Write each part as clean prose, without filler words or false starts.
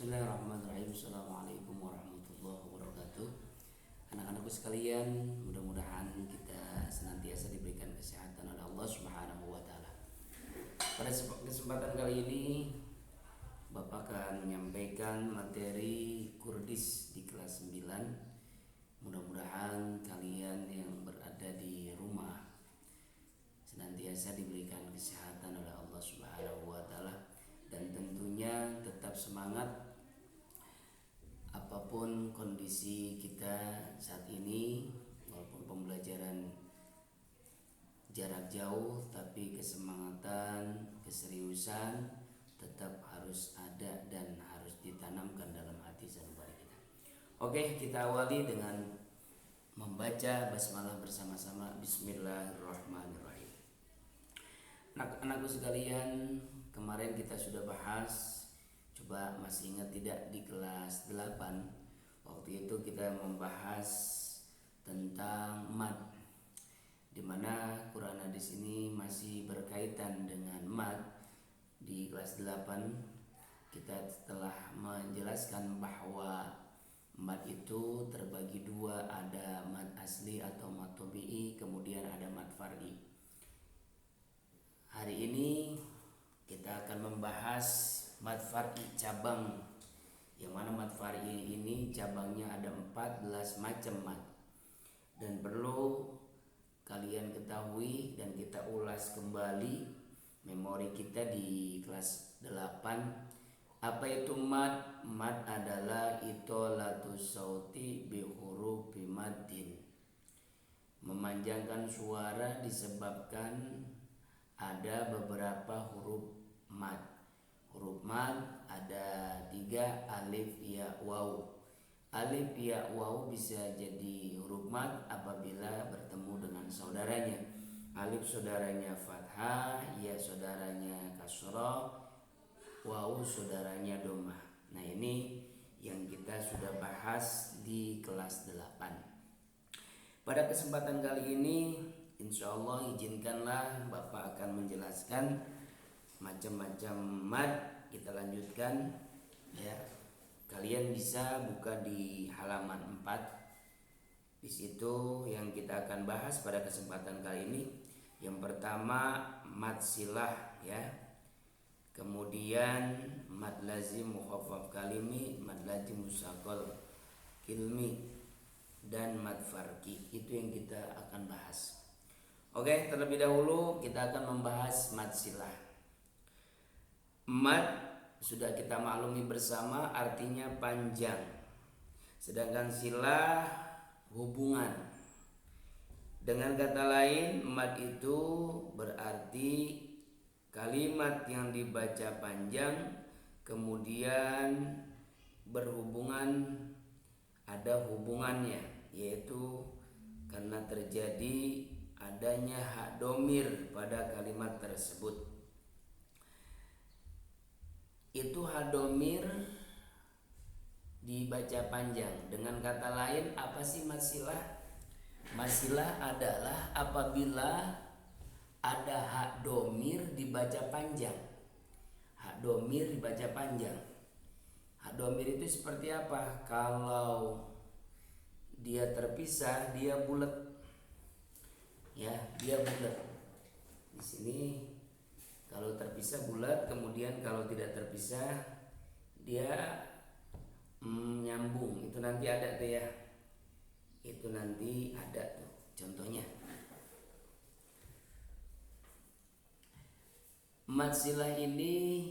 Bismillahirrahmanirrahim. Assalamualaikum warahmatullahi wabarakatuh. Anak-anakku sekalian, mudah-mudahan kita senantiasa diberikan kesehatan oleh Allah Subhanahu wa taala. Pada kesempatan kali ini Bapak akan menyampaikan materi Kurdis di kelas 9. Mudah-mudahan kalian yang berada di rumah senantiasa diberikan kesehatan oleh Allah Subhanahu wa taala dan tentunya tetap semangat apapun kondisi kita saat ini, walaupun pembelajaran jarak jauh, tapi kesemangatan, keseriusan tetap harus ada dan harus ditanamkan dalam hati sanubari kita. Oke, kita awali dengan membaca basmalah bersama-sama. Bismillahirrahmanirrahim. Anak-anakku sekalian, kemarin kita sudah bahas, coba masih ingat tidak, di kelas 8 waktu itu kita membahas tentang mad, dimana Quran hadis ini masih berkaitan dengan mad. Di kelas 8 kita telah menjelaskan bahwa mad itu terbagi dua, ada mad asli atau mad tabi'i, kemudian ada mad far'i. Hari ini kita akan membahas mad far'i cabang, yang mana mad far'i ini cabangnya ada 14 macam mad. Dan perlu kalian ketahui dan kita ulas kembali memori kita di kelas 8. Apa itu mad? Mad adalah itolatus sauti bi hurufi maddin. Memanjangkan suara disebabkan ada beberapa huruf mad. Huruf mad ada 3, alif, ya, waw. Alif, ya, waw bisa jadi huruf mad apabila bertemu dengan saudaranya. Alif saudaranya fathah, ya saudaranya kasroh, waw saudaranya domah. Nah, ini yang kita sudah bahas di kelas 8. Pada kesempatan kali ini insya Allah izinkanlah Bapak akan menjelaskan macam-macam mad. Kita lanjutkan ya. Kalian bisa buka di halaman 4. Di situ yang kita akan bahas pada kesempatan kali ini. Yang pertama mad silah ya. Kemudian mad lazim mukhaffaf kalimi, mad lazim musaqqal kilmi, dan mad farqi. Itu yang kita akan bahas. Oke, terlebih dahulu kita akan membahas mad silah. Mad sudah kita maklumi bersama artinya panjang. Sedangkan silah hubungan. Dengan kata lain, mad itu berarti kalimat yang dibaca panjang kemudian berhubungan, ada hubungannya, yaitu karena terjadi adanya hak domir pada kalimat tersebut. Itu hak domir dibaca panjang. Dengan kata lain, apa sih masilah? Masilah adalah apabila ada hak domir dibaca panjang. Hak domir dibaca panjang. Hak domir itu seperti apa? Kalau dia terpisah, dia bulat. Ya, dia bulat. Di sini kalau terpisah bulat, kemudian kalau tidak terpisah dia nyambung. Itu nanti ada tuh ya. Itu nanti ada tuh contohnya. Mad silah ini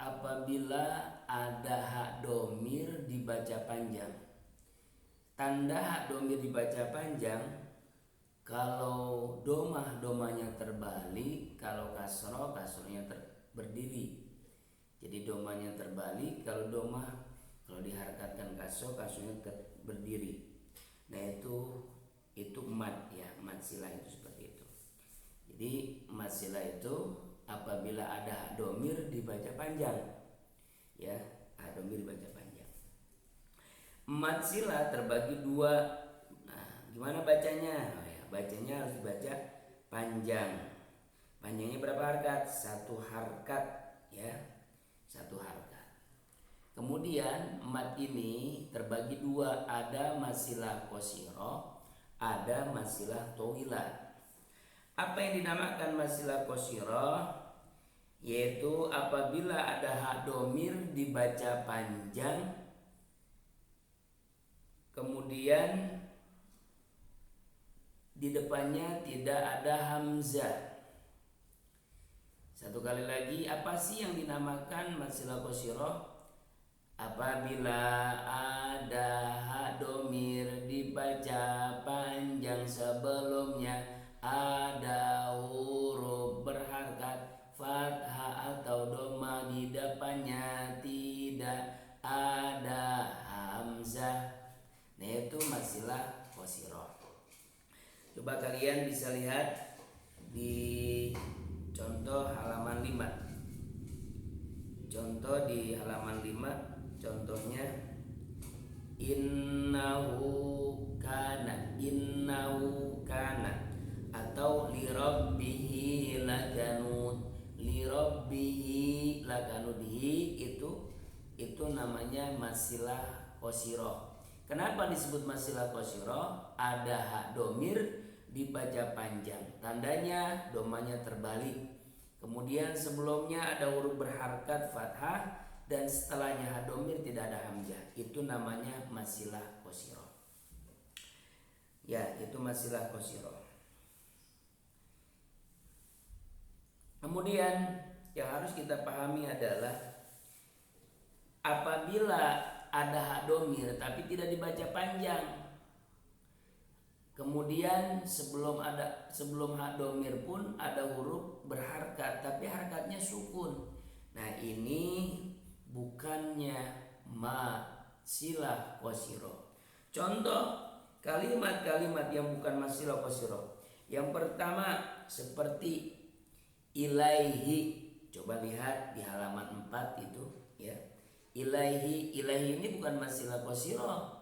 apabila ada hak domir dibaca panjang. Tanda hak domir dibaca panjang, kalau domahnya terbalik, kalau kasrohnya berdiri. Jadi domahnya terbalik, kalau kalau diharakatkan kasrohnya berdiri. Nah, itu mad ya, mad silah itu seperti itu. Jadi mad silah itu apabila ada hak domir dibaca panjang. Ya, hak domir dibaca panjang. Mad silah terbagi dua. Nah, gimana bacanya? Bacanya harus dibaca panjang. Panjangnya berapa harkat? 1 harkat ya. satu harkat. Kemudian mat ini terbagi dua, ada masilah qasirah, ada masilah tawilah. Apa yang dinamakan masilah qasirah? Yaitu apabila ada hak domir dibaca panjang, kemudian di depannya tidak ada hamzah. Satu kali lagi, apa sih yang dinamakan masilah qasirah? Apabila ada hak domir dibaca panjang, sebelumnya ada huruf berharkat fathah atau dhamma, di depannya tidak ada hamzah. Nah, itu masilah qasirah. Coba kalian bisa lihat di contoh halaman 5. Contoh di halaman 5, contohnya innahu kana atau lirabbihi lakanud. Lirabbihi lakanudihi itu namanya masilah qasirah. Kenapa disebut masilah qasirah? Ada hak domir dibaca panjang, tandanya domanya terbalik. Kemudian sebelumnya ada huruf berharkat fathah dan setelahnya hak domir tidak ada hamzah. Itu namanya masilah qasirah. Ya, itu masilah qasirah. Kemudian yang harus kita pahami adalah apabila ada hak domir tapi tidak dibaca panjang, kemudian sebelum hak domir pun ada huruf berharkat tapi harkatnya sukun. Nah, ini bukannya masilah qasirah. Contoh kalimat-kalimat yang bukan masilah qasirah. Yang pertama seperti ilaihi. Coba lihat di halaman 4 itu ya. Ilaihi ini bukan masilah qasirah.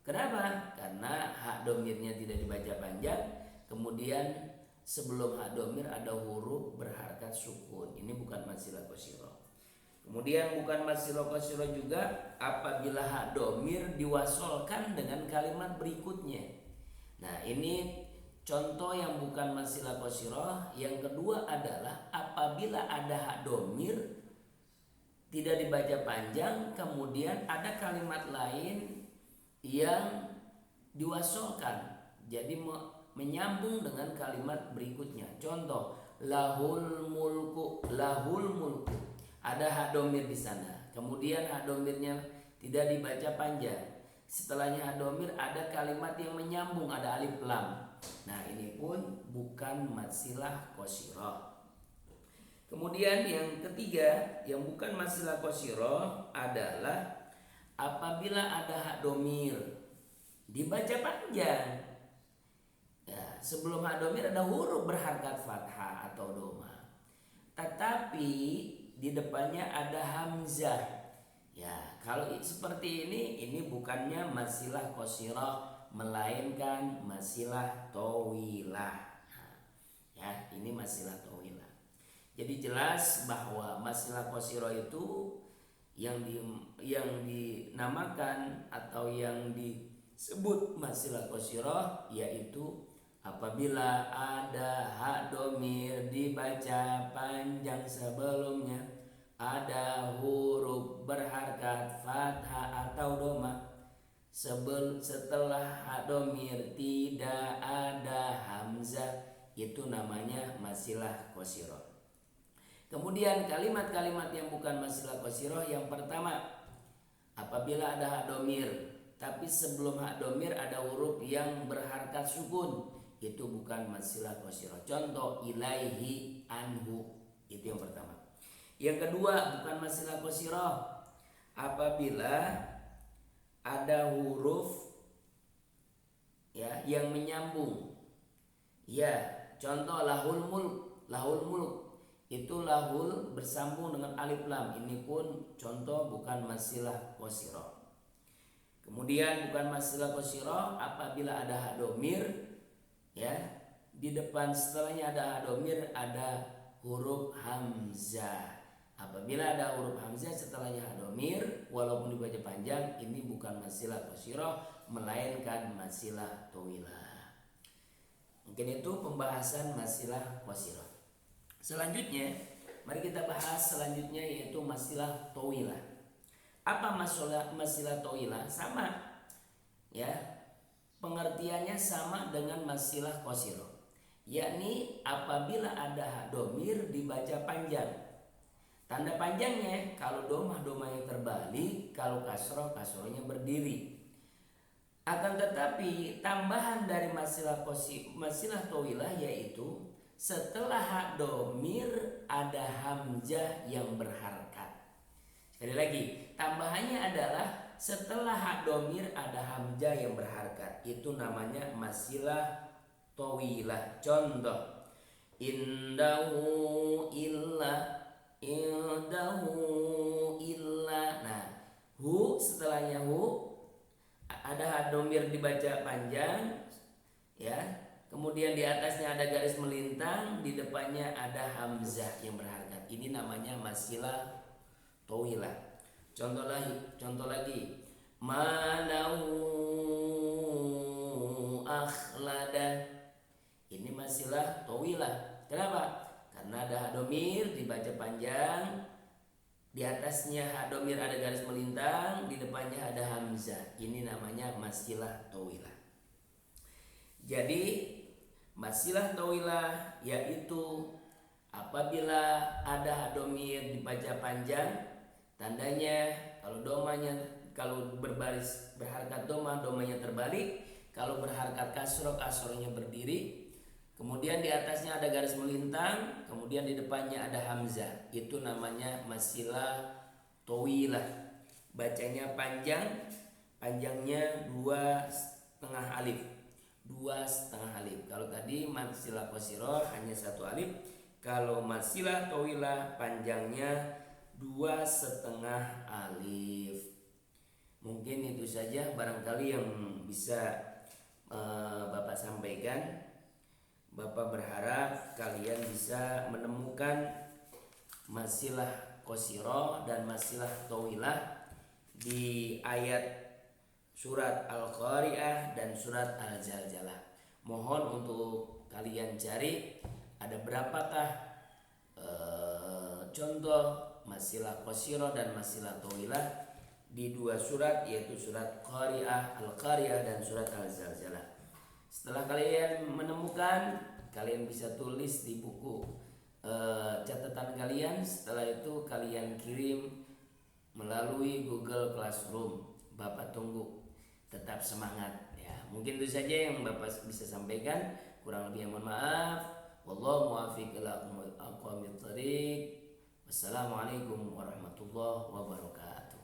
Kenapa? Karena hak domirnya tidak dibaca panjang, kemudian sebelum hak domir ada huruf berharkat sukun. Ini bukan masilah qasirah. Kemudian bukan masilah qasirah juga apabila hak domir diwasolkan dengan kalimat berikutnya. Nah, ini contoh yang bukan masilah qasirah. Yang kedua adalah apabila ada hak domir tidak dibaca panjang, kemudian ada kalimat lain yang diwasolkan, jadi menyambung dengan kalimat berikutnya. Contoh lahul mulku. Ada hak domir di sana, kemudian hak domirnya tidak dibaca panjang. Setelahnya hak domir ada kalimat yang menyambung, ada alif lam. Nah, ini pun bukan masilah qasirah. Kemudian yang ketiga yang bukan masilah qasirah adalah apabila ada hak domir dibaca panjang. Ya, sebelum hak domir ada huruf berharkat fathah atau dhamma, tetapi di depannya ada hamzah. Ya, kalau seperti ini bukannya masilah qasirah melainkan masilah tawilah. Ya, ini masilah tawilah. Jadi jelas bahwa masilah qasirah itu yang dinamakan atau yang disebut masilah qasirah yaitu apabila ada hak domir dibaca panjang, sebelumnya ada huruf berharkat fathah atau dhamma, setelah hak domir tidak ada hamzah, itu namanya masilah qasirah. Kemudian kalimat-kalimat yang bukan masilah qasirah, yang pertama apabila ada hak domir tapi sebelum hak domir ada huruf yang berharkat sukun, itu bukan masilah qasirah. Contoh ilaihi, anhu, itu yang pertama. Yang kedua bukan masilah qasirah apabila ada huruf ya yang menyambung. Ya, contoh lahul mulk itu lahul bersambung dengan alif lam. Ini pun contoh bukan masilah qasirah. Kemudian bukan masilah qasirah apabila ada hak domir ya, di depan setelahnya ada hak domir ada huruf hamzah. Apabila ada huruf hamzah setelahnya domir, walaupun dibaca panjang, ini bukan masilah qasirah, melainkan masilah tawilah. Mungkin itu pembahasan masilah qasirah. Selanjutnya, mari kita bahas selanjutnya yaitu masilah tawilah. Apa masilah tawilah? Sama, ya, pengertiannya sama dengan masilah qasirah, yakni apabila ada domir dibaca panjang. Tanda panjangnya kalau domah-domahnya terbalik, kalau kasrohnya berdiri. Akan tetapi tambahan dari masilah tawilah yaitu setelah hak domir ada hamzah yang berharkat. Sekali lagi, tambahannya adalah setelah hak domir ada hamzah yang berharkat. Itu namanya masilah tawilah. Contoh, indahu illa. Nah, hu setelahnya hu ada hak domir dibaca panjang, ya. Kemudian di atasnya ada garis melintang, di depannya ada hamzah yang berharkat. Ini namanya masilah tawilah. Contoh lagi. Malahu akhlada. Ini masilah tawilah. Kenapa? Karena ada hak domir dibaca panjang, di atasnya hak domir ada garis melintang, di depannya ada hamzah. Ini namanya masilah tawilah. Jadi masilah tawilah yaitu apabila ada hak domir dibaca panjang, tandanya kalau berbaris berharkat domanya terbalik, kalau berharkat kasrohnya berdiri. Kemudian di atasnya ada garis melintang, kemudian di depannya ada hamzah. Itu namanya masilah tawilah. Bacanya panjangnya 2,5 alif. 2,5 alif. Kalau tadi masilah qasirah hanya 1 alif. Kalau masilah tawilah panjangnya 2,5 alif. Mungkin itu saja barangkali yang bisa Bapak sampaikan. Bapak berharap kalian bisa menemukan masilah qasirah dan masilah tawilah di ayat surat Al-Qari'ah dan surat Al-Zalzalah. Mohon untuk kalian cari ada berapakah contoh masilah qasirah dan masilah tawilah di 2 surat, yaitu surat Al-Qari'ah dan surat Al-Zalzalah. Setelah kalian menemukan, kalian bisa tulis di buku catatan kalian. Setelah itu kalian kirim melalui Google Classroom. Bapak tunggu. Tetap semangat ya. Mungkin itu saja yang Bapak bisa sampaikan. Kurang lebihnya mohon maaf. Wallahu muwaffiq ila aqwamit thoriq. Wassalamualaikum warahmatullahi wabarakatuh.